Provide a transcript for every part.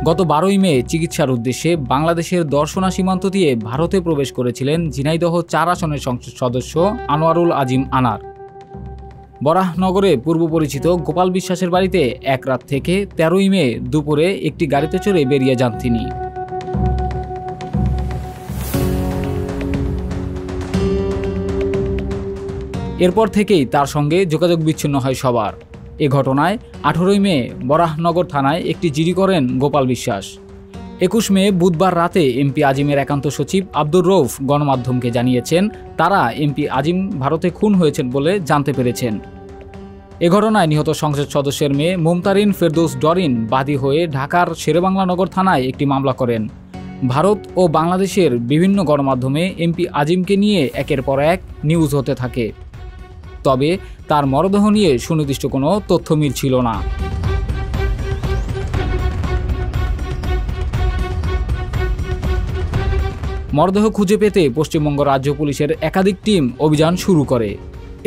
গত 12ই মে চিকিৎসার উদ্দেশ্যে বাংলাদেশের দর্শনা সীমান্ত দিয়ে ভারতে প্রবেশ করেছিলেন ঝিনাইদহ 4 আসনের সংসদ সদস্য আনোয়ারুল আজিম আনার। বরাহনগরে পূর্ব পরিচিত গোপাল বিশ্বাসের বাড়িতে এক রাত থেকে 13ই মে দুপুরে একটি গাড়িতে চড়ে বেরিয়ে যান তিনি। এরপর থেকেই তার সঙ্গে যোগাযোগ বিচ্ছিন্ন হয় সবার। এ ঘটনায় 18ই মে বরাহনগর থানায় একটি জিডি করেন গোপাল বিশ্বাস। 21 মে বুধবার রাতে এমপি আজিমের একান্ত সচিব আব্দুর রউফ গণমাধ্যমকে জানিয়েছেন তারা এমপি আজিম ভারতে খুন হয়েছেন বলে জানতে পেরেছেন। এ ঘটনায় নিহত সংসদ সদস্যের মেয়ে মুমতারিন ফেরদৌস ডরিন বাদী হয়ে ঢাকার শেরেবাংলা নগর থানায় একটি মামলা করেন। ভারত ও বাংলাদেশের বিভিন্ন গণমাধ্যমে এমপি আজিমকে নিয়ে একের পর এক নিউজ হতে থাকে, তবে তার মরদেহ নিয়ে সুনির্দিষ্ট কোনো তথ্য মিলছিল না। মরদেহ খুঁজে পেতে পশ্চিমবঙ্গ রাজ্য পুলিশের একাধিক টিম অভিযান শুরু করে।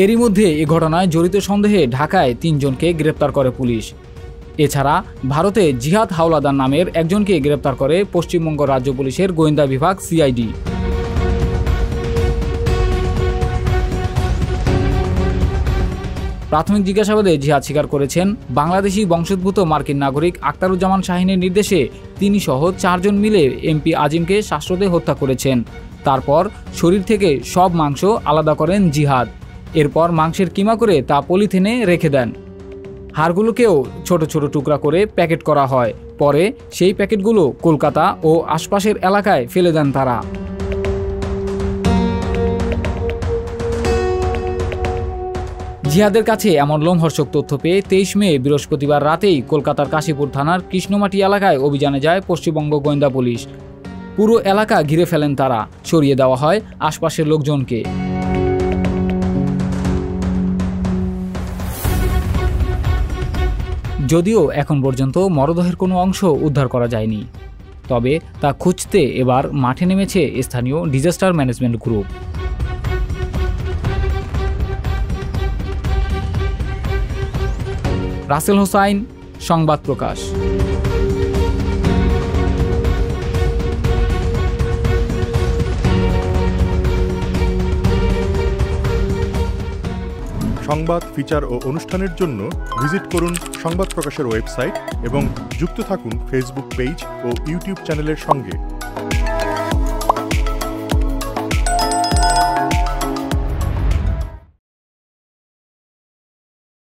এরই মধ্যে এ ঘটনায় জড়িত সন্দেহে ঢাকায় 3 জনকে গ্রেপ্তার করে পুলিশ। এছাড়া ভারতে জিহাদ হাওলাদার নামের একজনকে গ্রেপ্তার করে পশ্চিমবঙ্গ রাজ্য পুলিশের গোয়েন্দা বিভাগ সিআইডি। প্রাথমিক জিজ্ঞাসাবাদে জিহাদ স্বীকার করেছেন বাংলাদেশি বংশোদ্ভূত মার্কিন নাগরিক আখতারুজ্জামান শাহিনের নির্দেশে তিনি সহ 4 জন মিলে এমপি আজিমকে শ্বাসরোধে হত্যা করেছেন। তারপর শরীর থেকে সব মাংস আলাদা করেন জিহাদ। এরপর মাংসের কিমা করে তা পলিথিনে রেখে দেন। হাড়গুলোকেও ছোট ছোট টুকরা করে প্যাকেট করা হয়। পরে সেই প্যাকেটগুলো কলকাতা ও আশপাশের এলাকায় ফেলে দেন তারা। জিহাদের কাছে এমন লোমহর্ষক তথ্য পেয়ে 23 মে বৃহস্পতিবার রাতেই কলকাতার কাশীপুর থানার কৃষ্ণমাটি এলাকায় অভিযানে যায় পশ্চিমবঙ্গ গোয়েন্দা পুলিশ। পুরো এলাকা ঘিরে ফেলেন তারা, সরিয়ে দেওয়া হয় আশপাশের লোকজনকে। যদিও এখন পর্যন্ত মরদেহের কোনো অংশ উদ্ধার করা যায়নি, তবে তা খুঁজতে এবার মাঠে নেমেছে স্থানীয় disaster management group. Russell Hossain, সংবাদ প্রকাশ। সংবাদ, ফিচার ও অনুষ্ঠানের জন্য ভিজিট করুন সংবাদ প্রকাশের ওয়েবসাইট এবং যুক্ত থাকুন ফেসবুক পেজ ও ইউটিউব চ্যানেলের সঙ্গে।